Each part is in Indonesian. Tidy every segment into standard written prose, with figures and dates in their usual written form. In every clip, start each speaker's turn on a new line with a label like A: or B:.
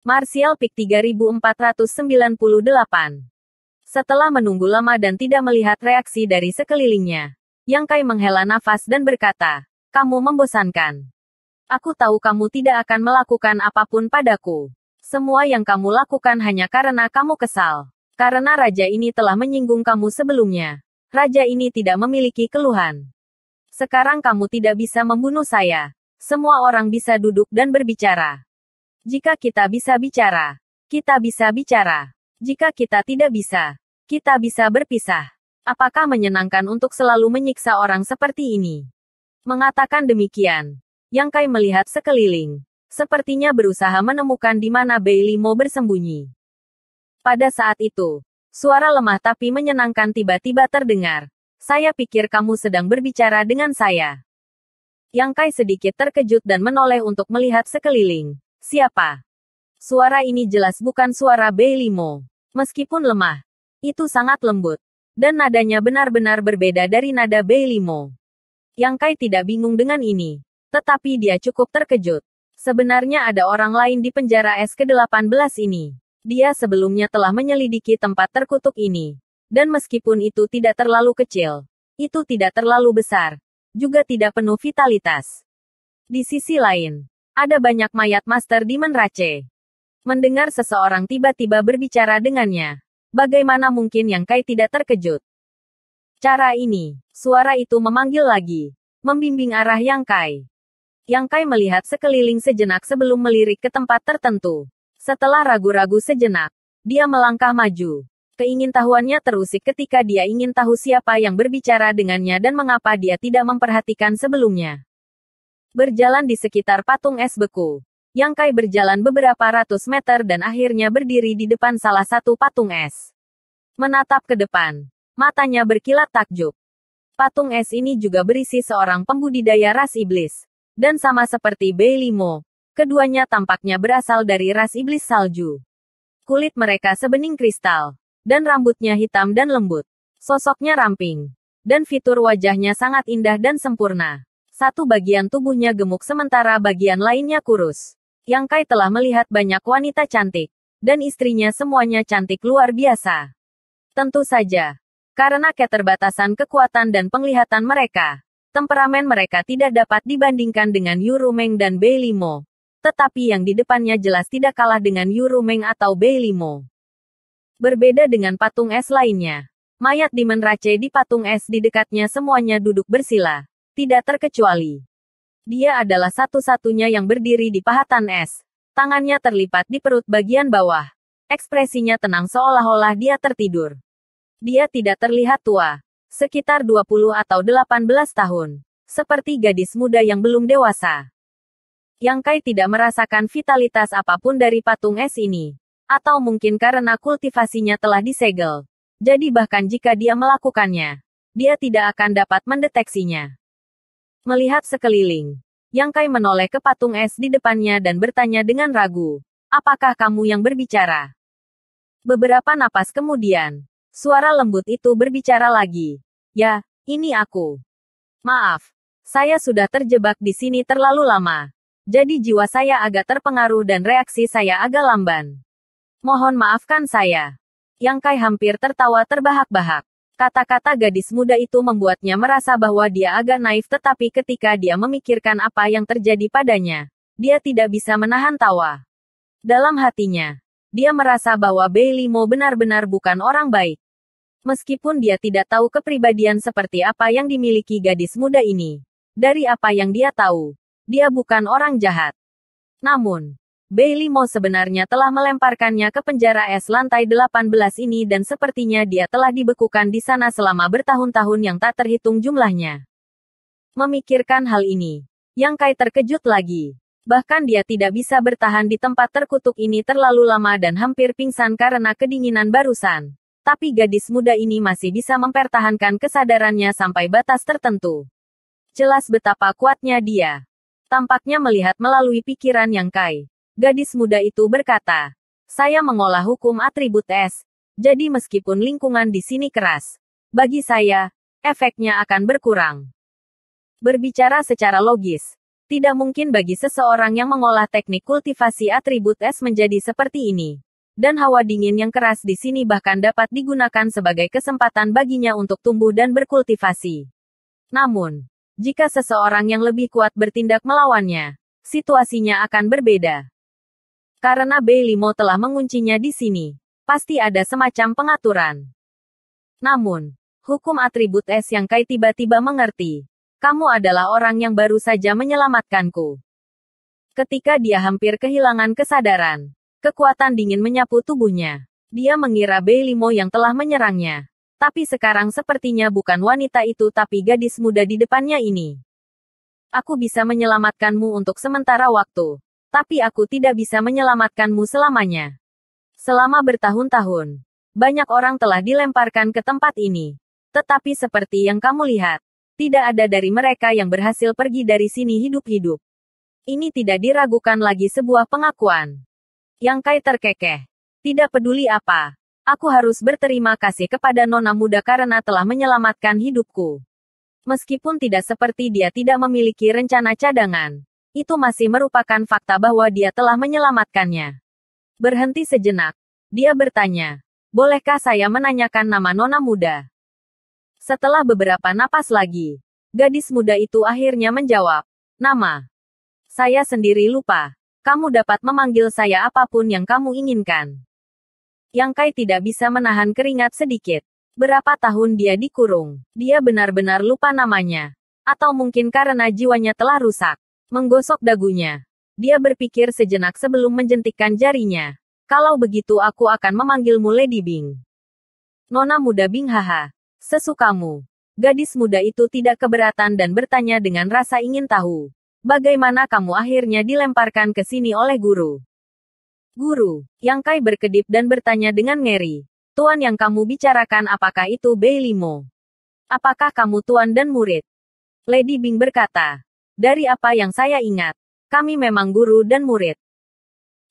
A: Martial Peak 3498. Setelah menunggu lama dan tidak melihat reaksi dari sekelilingnya, Yang Kai menghela nafas dan berkata, "Kamu membosankan. Aku tahu kamu tidak akan melakukan apapun padaku. Semua yang kamu lakukan hanya karena kamu kesal. Karena raja ini telah menyinggung kamu sebelumnya. Raja ini tidak memiliki keluhan. Sekarang kamu tidak bisa membunuh saya. Semua orang bisa duduk dan berbicara. Jika kita bisa bicara, kita bisa bicara. Jika kita tidak bisa, kita bisa berpisah. Apakah menyenangkan untuk selalu menyiksa orang seperti ini?" Mengatakan demikian, Yang Kai melihat sekeliling. Sepertinya berusaha menemukan di mana Bei Limo bersembunyi. Pada saat itu, suara lemah tapi menyenangkan tiba-tiba terdengar. "Saya pikir kamu sedang berbicara dengan saya." Yang Kai sedikit terkejut dan menoleh untuk melihat sekeliling. Siapa? Suara ini jelas bukan suara Bei Limo. Meskipun lemah, itu sangat lembut. Dan nadanya benar-benar berbeda dari nada Bei Limo. Yang Kai tidak bingung dengan ini. Tetapi dia cukup terkejut. Sebenarnya ada orang lain di penjara es ke-18 ini. Dia sebelumnya telah menyelidiki tempat terkutuk ini. Dan meskipun itu tidak terlalu kecil, itu tidak terlalu besar, juga tidak penuh vitalitas. Di sisi lain, ada banyak mayat Master Demon Rache. Mendengar seseorang tiba-tiba berbicara dengannya, bagaimana mungkin Yang Kai tidak terkejut? Cara ini, suara itu memanggil lagi, membimbing arah Yang Kai. Yang Kai melihat sekeliling sejenak sebelum melirik ke tempat tertentu. Setelah ragu-ragu sejenak, dia melangkah maju. Keingintahuannya terusik ketika dia ingin tahu siapa yang berbicara dengannya dan mengapa dia tidak memperhatikan sebelumnya. Berjalan di sekitar patung es beku, Yang Kai berjalan beberapa ratus meter dan akhirnya berdiri di depan salah satu patung es. Menatap ke depan, matanya berkilat takjub. Patung es ini juga berisi seorang pembudidaya ras iblis. Dan sama seperti Bei Limo, keduanya tampaknya berasal dari ras iblis salju. Kulit mereka sebening kristal, dan rambutnya hitam dan lembut. Sosoknya ramping, dan fitur wajahnya sangat indah dan sempurna. Satu bagian tubuhnya gemuk sementara bagian lainnya kurus. Yang Kai telah melihat banyak wanita cantik, dan istrinya semuanya cantik luar biasa. Tentu saja, karena keterbatasan kekuatan dan penglihatan mereka, temperamen mereka tidak dapat dibandingkan dengan Yu Rumeng dan Bei Limo. Tetapi yang di depannya jelas tidak kalah dengan Yu Rumeng atau Bei Limo. Berbeda dengan patung es lainnya, mayat Demon Rache di patung es di dekatnya semuanya duduk bersila. Tidak terkecuali. Dia adalah satu-satunya yang berdiri di pahatan es. Tangannya terlipat di perut bagian bawah. Ekspresinya tenang seolah-olah dia tertidur. Dia tidak terlihat tua. Sekitar 20 atau 18 tahun. Seperti gadis muda yang belum dewasa. Yang Kai tidak merasakan vitalitas apapun dari patung es ini. Atau mungkin karena kultivasinya telah disegel. Jadi bahkan jika dia melakukannya, dia tidak akan dapat mendeteksinya. Melihat sekeliling, Yang Kai menoleh ke patung es di depannya dan bertanya dengan ragu, "Apakah kamu yang berbicara?" Beberapa napas kemudian, suara lembut itu berbicara lagi. "Ya, ini aku. Maaf, saya sudah terjebak di sini terlalu lama. Jadi jiwa saya agak terpengaruh dan reaksi saya agak lamban. Mohon maafkan saya." Yang Kai hampir tertawa terbahak-bahak. Kata-kata gadis muda itu membuatnya merasa bahwa dia agak naif tetapi ketika dia memikirkan apa yang terjadi padanya, dia tidak bisa menahan tawa. Dalam hatinya, dia merasa bahwa Bei Limo benar-benar bukan orang baik. Meskipun dia tidak tahu kepribadian seperti apa yang dimiliki gadis muda ini. Dari apa yang dia tahu, dia bukan orang jahat. Namun, Bei Limo sebenarnya telah melemparkannya ke penjara es lantai 18 ini dan sepertinya dia telah dibekukan di sana selama bertahun-tahun yang tak terhitung jumlahnya. Memikirkan hal ini, Yang Kai terkejut lagi. Bahkan dia tidak bisa bertahan di tempat terkutuk ini terlalu lama dan hampir pingsan karena kedinginan barusan. Tapi gadis muda ini masih bisa mempertahankan kesadarannya sampai batas tertentu. Jelas betapa kuatnya dia. Tampaknya melihat melalui pikiran Yang Kai. Gadis muda itu berkata, "Saya mengolah hukum atribut es. Jadi meskipun lingkungan di sini keras, bagi saya, efeknya akan berkurang." Berbicara secara logis, Tidak mungkin bagi seseorang yang mengolah teknik kultivasi atribut es menjadi seperti ini. Dan hawa dingin yang keras di sini bahkan dapat digunakan sebagai kesempatan baginya untuk tumbuh dan berkultivasi. Namun, jika seseorang yang lebih kuat bertindak melawannya, situasinya akan berbeda. Karena B5 telah menguncinya di sini, pasti ada semacam pengaturan. Namun, hukum atribut es yang Kai tiba-tiba mengerti. Kamu adalah orang yang baru saja menyelamatkanku. Ketika dia hampir kehilangan kesadaran, kekuatan dingin menyapu tubuhnya. Dia mengira B5 yang telah menyerangnya. Tapi sekarang sepertinya bukan wanita itu tapi gadis muda di depannya ini. Aku bisa menyelamatkanmu untuk sementara waktu. Tapi aku tidak bisa menyelamatkanmu selamanya. Selama bertahun-tahun, banyak orang telah dilemparkan ke tempat ini. Tetapi seperti yang kamu lihat, tidak ada dari mereka yang berhasil pergi dari sini hidup-hidup. Ini tidak diragukan lagi sebuah pengakuan. Yang Kai terkekeh. Tidak peduli apa. Aku harus berterima kasih kepada nona muda karena telah menyelamatkan hidupku. Meskipun tidak seperti dia tidak memiliki rencana cadangan, itu masih merupakan fakta bahwa dia telah menyelamatkannya. Berhenti sejenak. Dia bertanya, bolehkah saya menanyakan nama nona muda? Setelah beberapa napas lagi, gadis muda itu akhirnya menjawab, nama. Saya sendiri lupa. Kamu dapat memanggil saya apapun yang kamu inginkan. Yang Kai tidak bisa menahan keringat sedikit. Berapa tahun dia dikurung? Dia benar-benar lupa namanya. Atau mungkin karena jiwanya telah rusak. Menggosok dagunya. Dia berpikir sejenak sebelum menjentikkan jarinya. Kalau begitu aku akan memanggilmu Lady Bing. Nona muda Bing haha. Sesukamu. Gadis muda itu tidak keberatan dan bertanya dengan rasa ingin tahu. Bagaimana kamu akhirnya dilemparkan ke sini oleh guru? Guru, Yang Kai berkedip dan bertanya dengan ngeri. Tuan yang kamu bicarakan apakah itu B5? Apakah kamu tuan dan murid? Lady Bing berkata. Dari apa yang saya ingat, kami memang guru dan murid.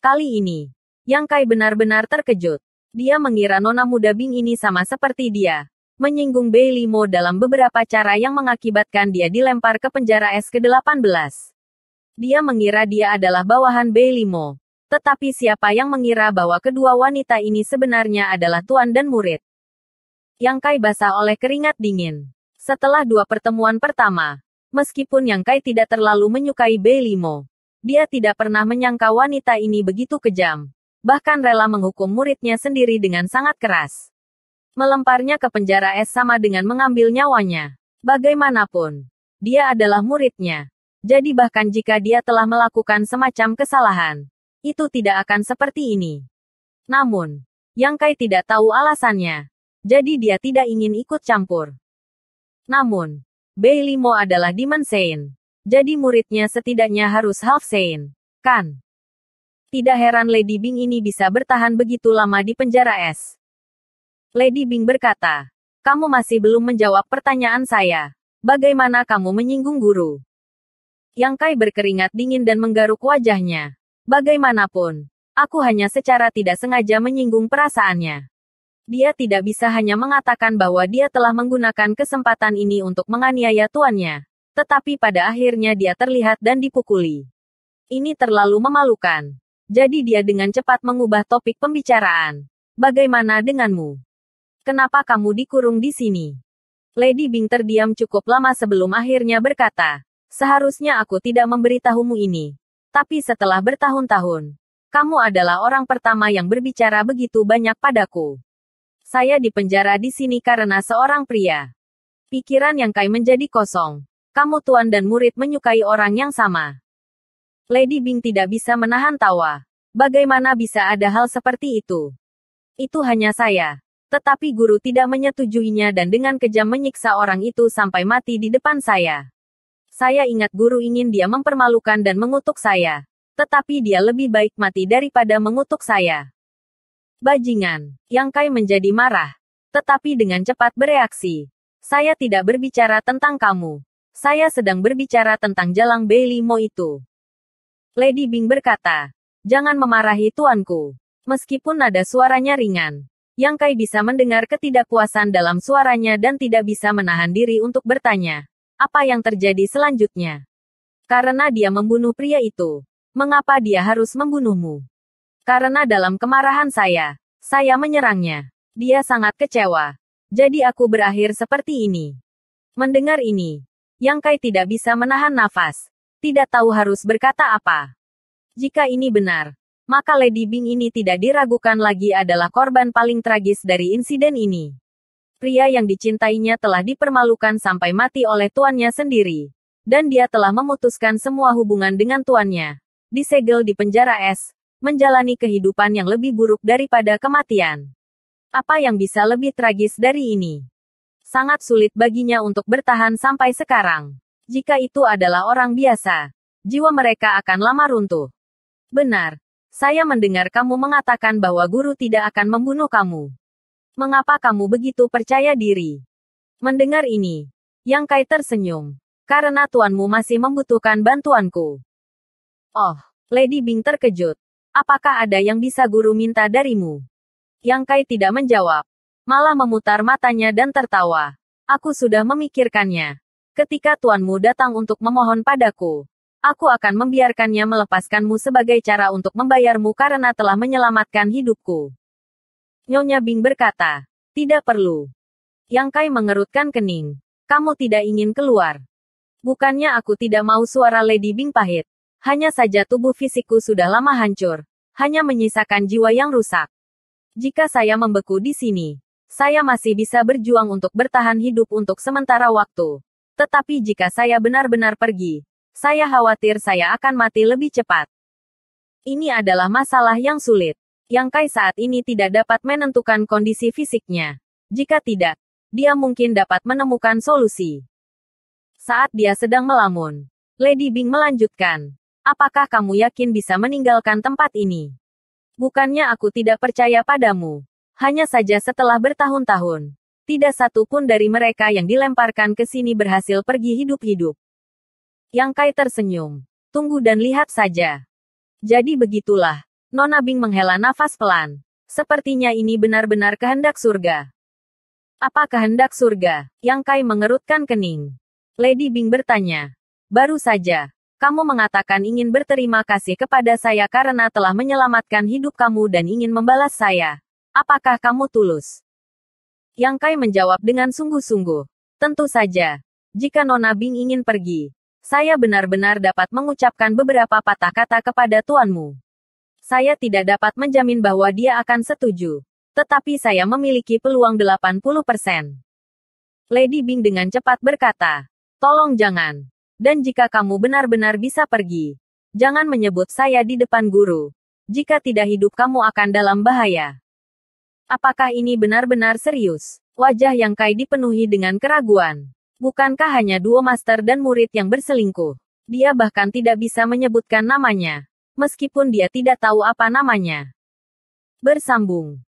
A: Kali ini, Yang Kai benar-benar terkejut. Dia mengira nona muda Bing ini sama seperti dia. Menyinggung B5 dalam beberapa cara yang mengakibatkan dia dilempar ke penjara es ke-18. Dia mengira dia adalah bawahan B5. Tetapi siapa yang mengira bahwa kedua wanita ini sebenarnya adalah tuan dan murid? Yang Kai basah oleh keringat dingin. Setelah dua pertemuan pertama, meskipun Yang Kai tidak terlalu menyukai B5, dia tidak pernah menyangka wanita ini begitu kejam. Bahkan rela menghukum muridnya sendiri dengan sangat keras. Melemparnya ke penjara es sama dengan mengambil nyawanya. Bagaimanapun, dia adalah muridnya. Jadi bahkan jika dia telah melakukan semacam kesalahan, itu tidak akan seperti ini. Namun, Yang Kai tidak tahu alasannya. Jadi dia tidak ingin ikut campur. Namun, B5 adalah Demon Saint. Jadi muridnya setidaknya harus half Saint, kan? Tidak heran Lady Bing ini bisa bertahan begitu lama di penjara es. Lady Bing berkata, kamu masih belum menjawab pertanyaan saya. Bagaimana kamu menyinggung guru? Yang Kai berkeringat dingin dan menggaruk wajahnya. Bagaimanapun, aku hanya secara tidak sengaja menyinggung perasaannya. Dia tidak bisa hanya mengatakan bahwa dia telah menggunakan kesempatan ini untuk menganiaya tuannya. Tetapi pada akhirnya dia terlihat dan dipukuli. Ini terlalu memalukan. Jadi dia dengan cepat mengubah topik pembicaraan. Bagaimana denganmu? Kenapa kamu dikurung di sini? Lady Bing terdiam cukup lama sebelum akhirnya berkata, seharusnya aku tidak memberitahumu ini. Tapi setelah bertahun-tahun, kamu adalah orang pertama yang berbicara begitu banyak padaku. Saya dipenjara di sini karena seorang pria. Pikiran Yang Kai menjadi kosong. Kamu tuan dan murid menyukai orang yang sama. Lady Bing tidak bisa menahan tawa. Bagaimana bisa ada hal seperti itu? Itu hanya saya. Tetapi guru tidak menyetujuinya dan dengan kejam menyiksa orang itu sampai mati di depan saya. Saya ingat guru ingin dia mempermalukan dan mengutuk saya. Tetapi dia lebih baik mati daripada mengutuk saya. Bajingan, Yang Kai menjadi marah. Tetapi dengan cepat bereaksi. Saya tidak berbicara tentang kamu. Saya sedang berbicara tentang jalang B5 itu. Lady Bing berkata, jangan memarahi tuanku. Meskipun nada suaranya ringan. Yang Kai bisa mendengar ketidakpuasan dalam suaranya dan tidak bisa menahan diri untuk bertanya. Apa yang terjadi selanjutnya? Karena dia membunuh pria itu. Mengapa dia harus membunuhmu? Karena dalam kemarahan saya menyerangnya. Dia sangat kecewa. Jadi aku berakhir seperti ini. Mendengar ini, Yang Kai tidak bisa menahan nafas. Tidak tahu harus berkata apa. Jika ini benar, maka Lady Bing ini tidak diragukan lagi adalah korban paling tragis dari insiden ini. Pria yang dicintainya telah dipermalukan sampai mati oleh tuannya sendiri. Dan dia telah memutuskan semua hubungan dengan tuannya. Disegel di penjara es, menjalani kehidupan yang lebih buruk daripada kematian. Apa yang bisa lebih tragis dari ini? Sangat sulit baginya untuk bertahan sampai sekarang. Jika itu adalah orang biasa, jiwa mereka akan lama runtuh. Benar, saya mendengar kamu mengatakan bahwa guru tidak akan membunuh kamu. Mengapa kamu begitu percaya diri? Mendengar ini, Yang Kai tersenyum. Karena tuanmu masih membutuhkan bantuanku. Oh, Lady Bing terkejut. Apakah ada yang bisa guru minta darimu? Yang Kai tidak menjawab. Malah memutar matanya dan tertawa. Aku sudah memikirkannya. Ketika tuanmu datang untuk memohon padaku, aku akan membiarkannya melepaskanmu sebagai cara untuk membayarmu karena telah menyelamatkan hidupku. Nyonya Bing berkata, tidak perlu. Yang Kai mengerutkan kening. Kamu tidak ingin keluar. Bukannya aku tidak mau suara Lady Bing pahit. Hanya saja tubuh fisikku sudah lama hancur. Hanya menyisakan jiwa yang rusak. Jika saya membeku di sini, saya masih bisa berjuang untuk bertahan hidup untuk sementara waktu. Tetapi jika saya benar-benar pergi, saya khawatir saya akan mati lebih cepat. Ini adalah masalah yang sulit. Yang Kai saat ini tidak dapat menentukan kondisi fisiknya. Jika tidak, dia mungkin dapat menemukan solusi. Saat dia sedang melamun, Lady Bing melanjutkan. Apakah kamu yakin bisa meninggalkan tempat ini? Bukannya aku tidak percaya padamu. Hanya saja setelah bertahun-tahun, tidak satu pun dari mereka yang dilemparkan ke sini berhasil pergi hidup-hidup. Yang Kai tersenyum. Tunggu dan lihat saja. Jadi begitulah. Nona Bing menghela nafas pelan. Sepertinya ini benar-benar kehendak surga. Apa kehendak surga? Yang Kai mengerutkan kening. Lady Bing bertanya. Baru saja. Kamu mengatakan ingin berterima kasih kepada saya karena telah menyelamatkan hidup kamu dan ingin membalas saya. Apakah kamu tulus? Yang Kai menjawab dengan sungguh-sungguh. Tentu saja. Jika Nona Bing ingin pergi, saya benar-benar dapat mengucapkan beberapa patah kata kepada tuanmu. Saya tidak dapat menjamin bahwa dia akan setuju. Tetapi saya memiliki peluang 80%. Lady Bing dengan cepat berkata. Tolong jangan. Dan jika kamu benar-benar bisa pergi, jangan menyebut saya di depan guru. Jika tidak hidup kamu akan dalam bahaya. Apakah ini benar-benar serius? Wajah Yang Kai dipenuhi dengan keraguan. Bukankah hanya duo master dan murid yang berselingkuh? Dia bahkan tidak bisa menyebutkan namanya. Meskipun dia tidak tahu apa namanya. Bersambung.